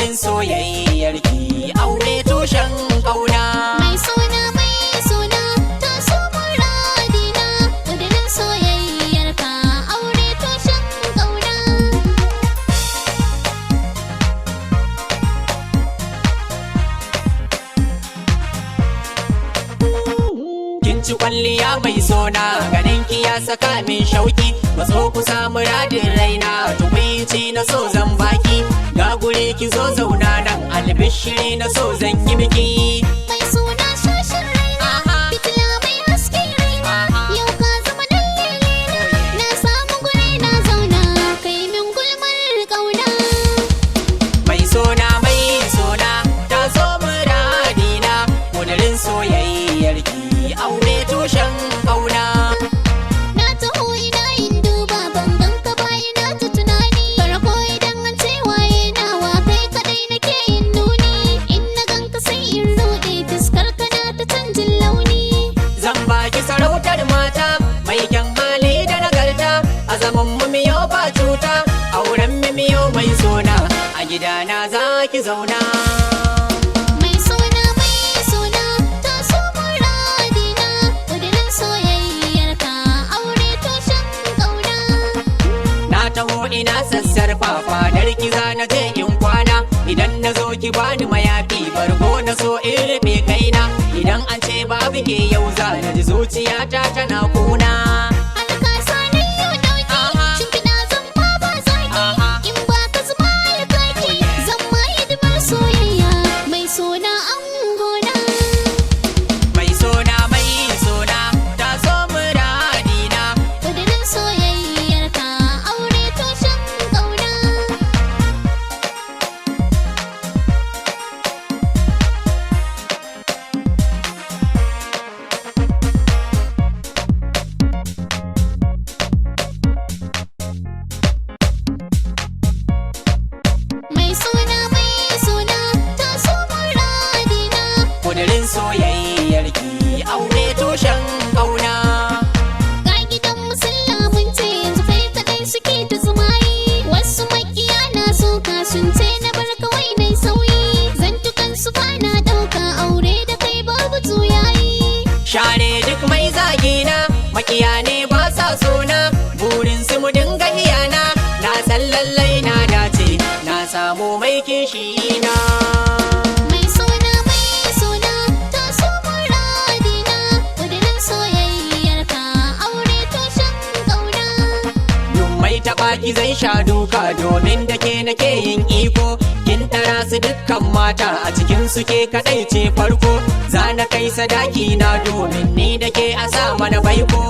kudirin soyayyar ki aure tushen kauna. Mai suna ta so muradina, kudirin soyayyar ka aure tushen kauna. Kin ci kwalliya mai sona, ganin ki ya saka min shauki. Matso ku samu radin raina, tukwici na so zan baki. Ga guri ki zo zauna nan, albishiri na so zan yi miki. Mai suna shashin raina, fitila mai haske raina. Yau ka zama dalilina, na samu guri na zauna, kai min gulmar kauna. Mai sona ta so muradina, kudirin soyayyar ki aure tushen kauna. Na taho ina yin duba, ban ganka ba ina ta tunani. Farko idan an ce waye nawa, kai kadai nake yin nuni. In na ganka sai in ruɗe, fuskar ka na ta canjin launi. Zan baki sarautar mata, mai kyan hali da nagarta. A zaman mu miyo ba cuta, auren mu miyo mai sona. A gidana za ki zauna. Mai suna ta so muradina, kudirin soyayyar ka aure tushen kauna. Na taho ina sassarfa, fadar ki za na je in kwana. Idan na zo ki bani mayafi, bargo na so in rufe kaina. Idan an ce babu ke yau za na ji zuciyata tana kuna. Alka sanin yau dauki, shimfiɗa zan ma ba zaki. In ba ka zama alkaki, zan ma hidimar soyayya. Mai suna angona. Mai sona ta so muradina. Kudirin soyayyar ka aure tushen kauna. Mai suna ta so muradina. Kudirin soyayyar ki aure tushen kauna. Ga gidan musalla mun ce yanzu kai kadai suke ta zumayi. Wasu makiya na soka sun ce na bar kawai nai sauyi. Zantukan su bana dauka, aure da kai babu tuyayi. Share duk mai zagina, makiya ne ba sa sona. Burin su mu dinga iyana, na san lallai na dace, na samu mai kishi na. Mai suna ta so muradina, kudirin soyayyar ka aure tushen kauna. Duk mai taɓa ki zai sha duka, domin da ke nake yin iko. Kin tara su dukkan mata, a cikin su ke kaɗai ce farko. Za na kai sadaki na, domin ni da ke a sa mana baiko.